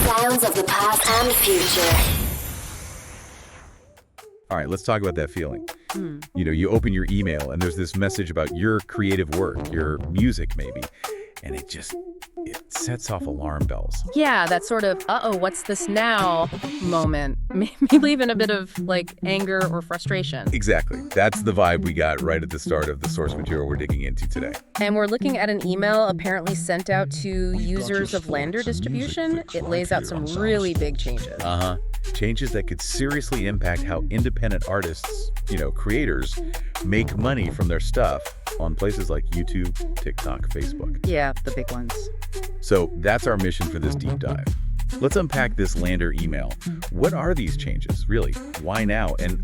Sounds of the past and future. All right, let's talk about that feeling. You open your email and there's this message about your creative work, your music maybe, and it sets off alarm bells. Yeah, that sort of, what's this now moment made me leave in a bit of, anger or frustration. Exactly. That's the vibe we got right at the start of the source material we're digging into today. And we're looking at an email apparently sent out to users of Lander distribution. It lays out some really big changes. Changes that could seriously impact how independent artists, creators, make money from their stuff on places like YouTube, TikTok, Facebook. Yeah, the big ones. So that's our mission for this deep dive. Let's unpack this Lander email. What are these changes, really? Why now? And,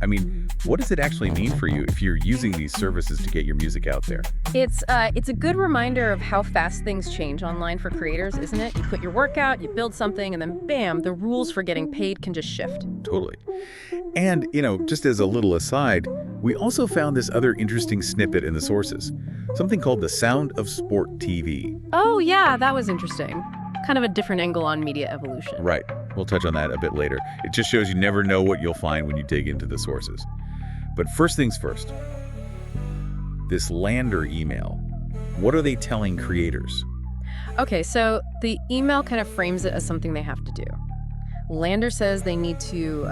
what does it actually mean for you if you're using these services to get your music out there? It's a good reminder of how fast things change online for creators, isn't it? You put your work out, you build something, and then bam, the rules for getting paid can just shift. Totally. And, just as a little aside, we also found this other interesting snippet in the sources, something called the Sound of Sport TV. Oh, yeah, that was interesting. Kind of a different angle on media evolution. Right. We'll touch on that a bit later. It just shows you never know what you'll find when you dig into the sources. But first things first, this Lander email, what are they telling creators? Okay, so the email kind of frames it as something they have to do. Lander says they need to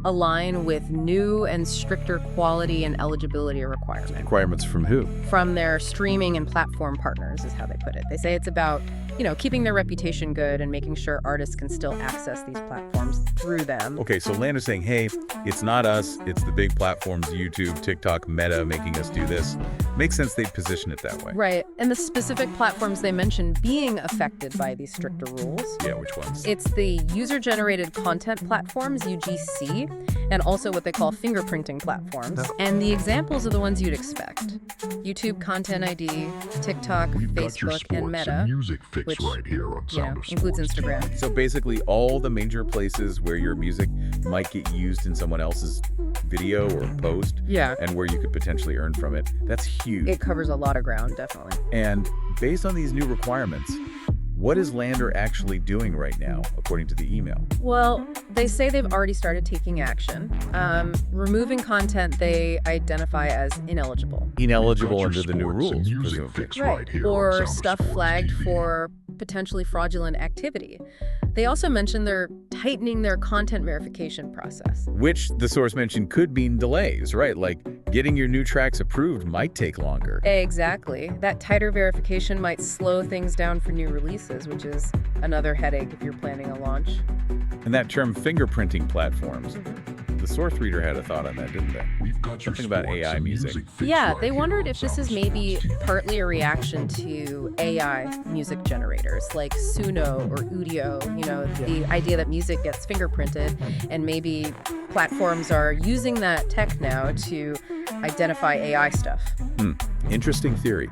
align with new and stricter quality and eligibility requirements. Requirements from who? From their streaming and platform partners is how they put it. They say it's about, keeping their reputation good and making sure artists can still access these platforms through them. Okay, so Lander's saying, hey, it's not us, it's the big platforms, YouTube, TikTok, Meta, making us do this. Makes sense they'd position it that way. Right, and the specific platforms they mentioned being affected by these stricter rules. Yeah, which ones? It's the user-generated content platforms, UGC, and also what they call fingerprinting platforms. And the examples are the ones you'd expect. YouTube Content ID, TikTok, Facebook, and Meta, which right here on includes Instagram. So basically all the major places where your music might get used in someone else's video or post, and where you could potentially earn from it. That's huge. It covers a lot of ground, definitely. And based on these new requirements, what is Lander actually doing right now, according to the email? Well, they say they've already started taking action. Removing content they identify as ineligible. Ineligible under the new rules, presumably. Right, or stuff flagged for potentially fraudulent activity. They also mentioned they're tightening their content verification process. Which the source mentioned could mean delays, right? Like getting your new tracks approved might take longer. Exactly. That tighter verification might slow things down for new releases, which is another headache if you're planning a launch. And that term fingerprinting platforms, the source reader had a thought on that, didn't they? Something about AI music. Yeah, they wondered if this is maybe partly a reaction to AI music generators like Suno or Udio, the idea that music gets fingerprinted, and maybe platforms are using that tech now to identify AI stuff. Interesting theory.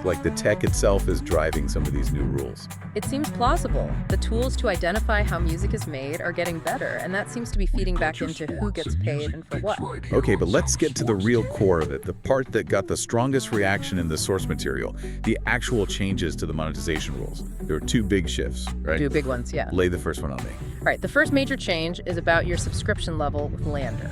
Like the tech itself is driving some of these new rules. It seems plausible. The tools to identify how music is made are getting better, and that seems to be feeding back into who gets paid and for what. Okay, but let's get to the real core of it, the part that got the strongest reaction in the source material, the actual changes to the monetization rules. There were two big shifts, right? Two big ones, yeah. Lay the first one on me. All right, the first major change is about your subscription level with Lander.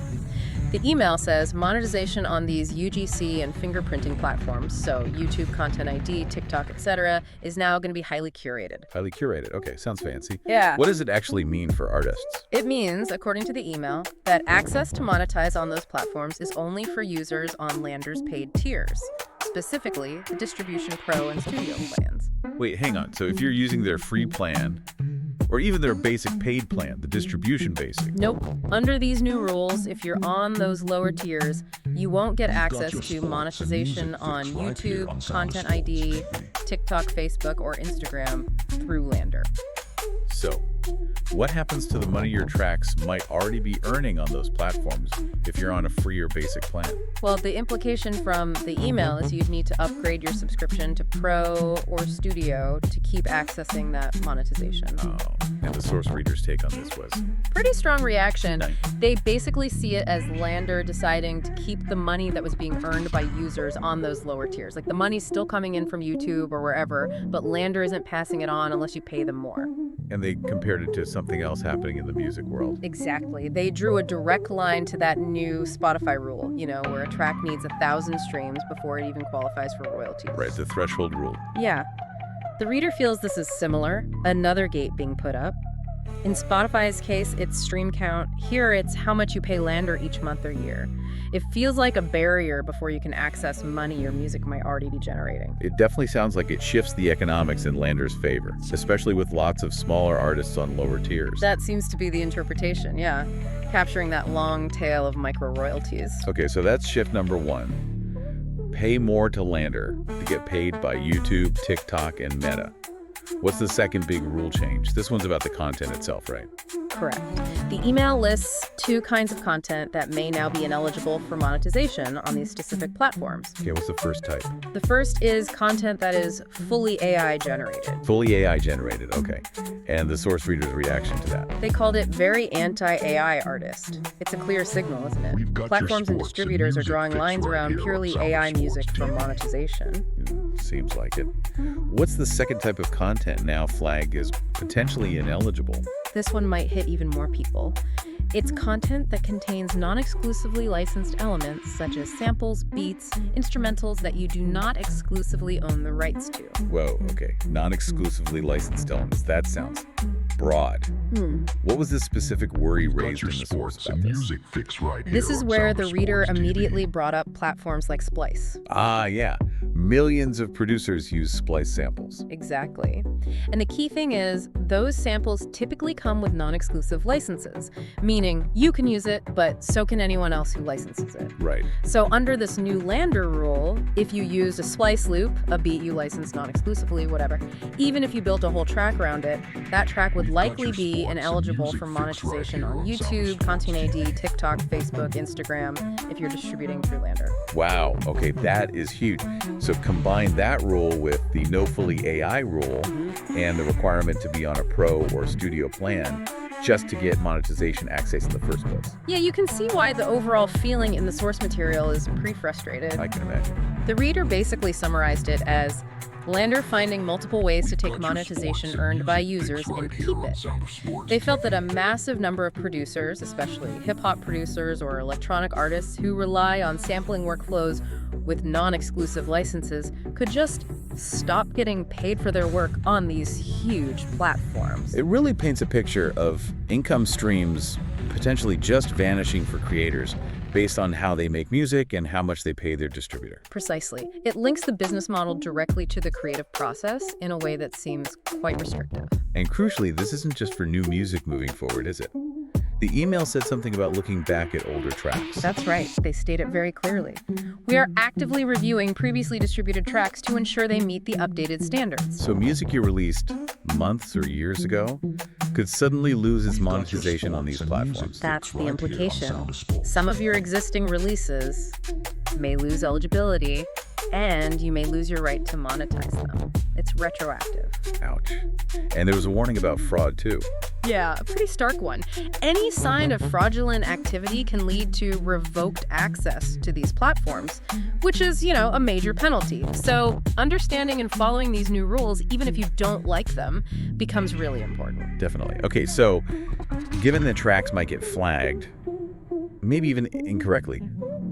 The email says monetization on these UGC and fingerprinting platforms, so YouTube, Content ID, TikTok, etc., is now going to be highly curated. Highly curated. Okay, sounds fancy. Yeah. What does it actually mean for artists? It means, according to the email, that access to monetize on those platforms is only for users on Lander's paid tiers, specifically the Distribution Pro and Studio plans. Wait, hang on. So if you're using their free plan, or even their basic paid plan, the distribution basic. Nope. Under these new rules, if you're on those lower tiers, you won't get access to monetization on YouTube, Content ID, TikTok, Facebook, or Instagram through Lander. So, what happens to the money your tracks might already be earning on those platforms if you're on a free or basic plan? Well, the implication from the email is you'd need to upgrade your subscription to Pro or Studio to keep accessing that monetization. Oh, and the source reader's take on this was? Pretty strong reaction. Nice. They basically see it as Lander deciding to keep the money that was being earned by users on those lower tiers. Like the money's still coming in from YouTube or wherever, but Lander isn't passing it on unless you pay them more. And they compared it to something else happening in the music world. Exactly. They drew a direct line to that new Spotify rule, where a track needs 1,000 streams before it even qualifies for royalties. Right, the threshold rule. Yeah. The reader feels this is similar, another gate being put up. In Spotify's case, it's stream count. Here, it's how much you pay Lander each month or year. It feels like a barrier before you can access money your music might already be generating. It definitely sounds like it shifts the economics in Lander's favor, especially with lots of smaller artists on lower tiers. That seems to be the interpretation, yeah. Capturing that long tail of micro royalties. Okay, so that's shift number one. Pay more to Lander to get paid by YouTube, TikTok, and Meta. What's the second big rule change? This one's about the content itself, right? Correct. The email lists 2 kinds of content that may now be ineligible for monetization on these specific platforms. Okay, what's the first type? The first is content that is fully AI generated. Fully AI generated, okay. And the source reader's reaction to that? They called it very anti-AI artist. It's a clear signal, isn't it? Platforms and distributors are drawing lines around purely AI music for monetization. Seems like it. What's the second type of content now flagged as potentially ineligible? This one might hit even more people. It's content that contains non-exclusively licensed elements such as samples, beats, instrumentals that you do not exclusively own the rights to. Whoa, okay. Non-exclusively licensed elements. That sounds broad. What was the specific worry raised in the source about this? This is where the reader immediately brought up platforms like Splice. Ah, yeah. Millions of producers use Splice samples. Exactly. And the key thing is, those samples typically come with non-exclusive licenses, meaning you can use it, but so can anyone else who licenses it. Right. So under this new Lander rule, if you used a Splice loop, a beat you licensed non-exclusively, whatever, even if you built a whole track around it, that track would likely be ineligible for monetization on YouTube, Content AD, TikTok, Facebook, Instagram, if you're distributing through Lander. Wow, okay, that is huge. So combine that rule with the no fully AI rule and the requirement to be on a Pro or Studio plan just to get monetization access in the first place. Yeah, you can see why the overall feeling in the source material is pretty frustrated. I can imagine. The reader basically summarized it as Lander finding multiple ways to take monetization earned by users and keep it. They felt that a massive number of producers, especially hip-hop producers or electronic artists who rely on sampling workflows with non-exclusive licenses, could just stop getting paid for their work on these huge platforms. It really paints a picture of income streams potentially just vanishing for creators based on how they make music and how much they pay their distributor. Precisely. It links the business model directly to the creative process in a way that seems quite restrictive. And crucially, this isn't just for new music moving forward, is it? The email said something about looking back at older tracks. That's right. They state it very clearly. We are actively reviewing previously distributed tracks to ensure they meet the updated standards. So music you released months or years ago could suddenly lose its monetization on these platforms. That's the implication. Some of your existing releases may lose eligibility, and you may lose your right to monetize them. It's retroactive. Ouch. And there was a warning about fraud, too. Yeah, a pretty stark one. Any sign of fraudulent activity can lead to revoked access to these platforms, which is, a major penalty. So understanding and following these new rules, even if you don't like them, becomes really important. Definitely. Okay, so given that tracks might get flagged, maybe even incorrectly,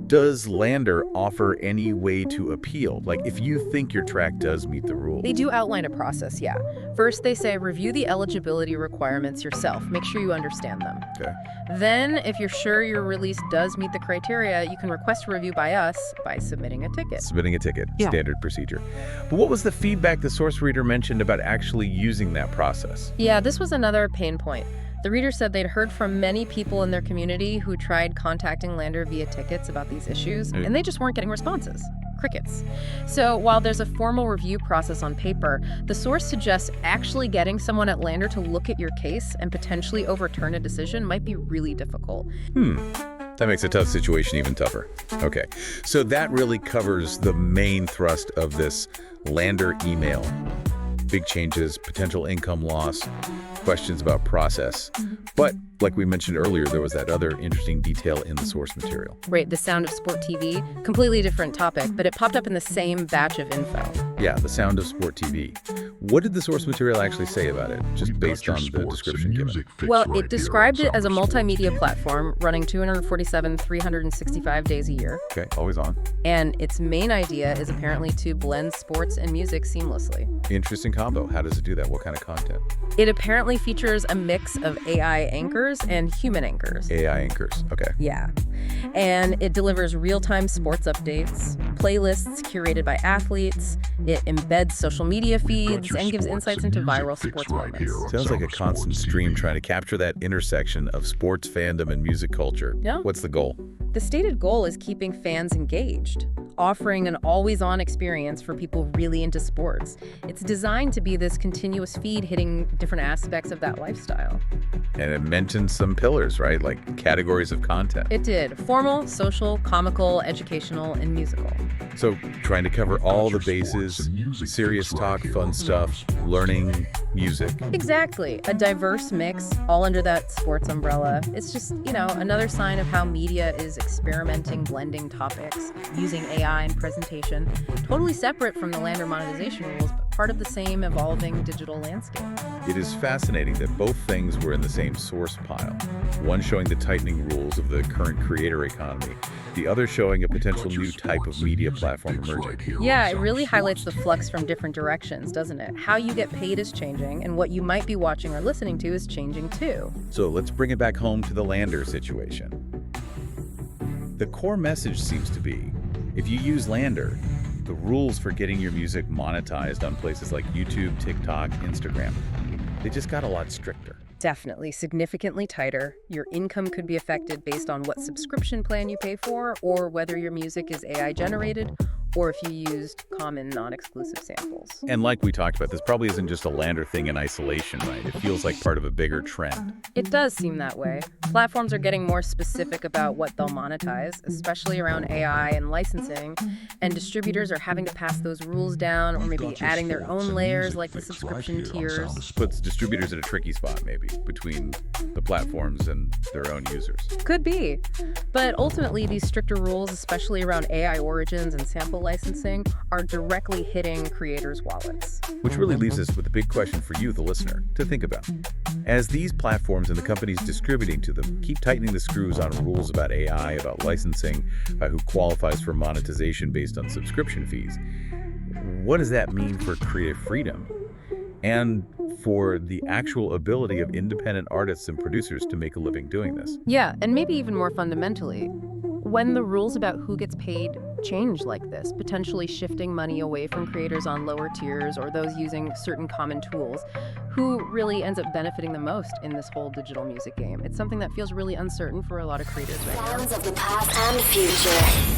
does Lander offer any way to appeal? Like, if you think your track does meet the rules? They do outline a process, yeah. First, they say review the eligibility requirements yourself. Make sure you understand them. Okay. Then, if you're sure your release does meet the criteria, you can request a review by us by submitting a ticket. Submitting a ticket, Yeah. Standard procedure. But what was the feedback the source reader mentioned about actually using that process? Yeah, this was another pain point. The reader said they'd heard from many people in their community who tried contacting Lander via tickets about these issues, and they just weren't getting responses. Crickets. So while there's a formal review process on paper, the source suggests actually getting someone at Lander to look at your case and potentially overturn a decision might be really difficult. That makes a tough situation even tougher. Okay, so that really covers the main thrust of this Lander email. Big changes, potential income loss, questions about process. But like we mentioned earlier, there was that other interesting detail in the source material. Right, the sound of sport TV, completely different topic, but it popped up in the same batch of info. Yeah, the sound of sport TV. What did the source material actually say about it, just based on the description given? Well, it described it as a multimedia platform running 365 days a year. Okay, always on. And its main idea is apparently to blend sports and music seamlessly. Interesting combo. How does it do that? What kind of content? It apparently features a mix of AI anchors and human anchors. AI anchors. Okay. Yeah. And it delivers real-time sports updates, playlists curated by athletes, it embeds social media feeds, and gives insights into viral sports moments. Sounds like a constant stream trying to capture that intersection of sports fandom and music culture. Yeah. What's the goal? The stated goal is keeping fans engaged, offering an always-on experience for people really into sports. It's designed to be this continuous feed hitting different aspects of that lifestyle. And it mentioned some pillars, right? Like categories of content. It did. Formal, social, comical, educational, and musical. So trying to cover all the bases, serious talk, fun stuff, learning, music. Exactly. A diverse mix, all under that sports umbrella. It's just, another sign of how media is experimenting, blending topics, using AI in presentation, totally separate from the Lander monetization rules, but part of the same evolving digital landscape. It is fascinating that both things were in the same source pile. One showing the tightening rules of the current creator economy, the other showing a potential new type of media platform emerging. Yeah, it really highlights the flux from different directions, doesn't it? How you get paid is changing, and what you might be watching or listening to is changing too. So let's bring it back home to the Lander situation. The core message seems to be, if you use Lander, the rules for getting your music monetized on places like YouTube, TikTok, Instagram, they just got a lot stricter. Definitely, significantly tighter. Your income could be affected based on what subscription plan you pay for, or whether your music is AI generated, or if you used common non-exclusive samples. And like we talked about, this probably isn't just a Lander thing in isolation, right? It feels like part of a bigger trend. It does seem that way. Platforms are getting more specific about what they'll monetize, especially around AI and licensing, and distributors are having to pass those rules down or maybe adding their own layers like the subscription tiers. Puts distributors in a tricky spot, maybe, between the platforms and their own users. Could be. But ultimately, these stricter rules, especially around AI origins and sample licensing, are directly hitting creators' wallets. Which really leaves us with a big question for you, the listener, to think about. As these platforms and the companies distributing to them keep tightening the screws on rules about AI, about licensing, who qualifies for monetization based on subscription fees, what does that mean for creative freedom? And for the actual ability of independent artists and producers to make a living doing this? Yeah, and maybe even more fundamentally, when the rules about who gets paid change like this, potentially shifting money away from creators on lower tiers or those using certain common tools, who really ends up benefiting the most in this whole digital music game? It's something that feels really uncertain for a lot of creators right now. Sounds of the past and future.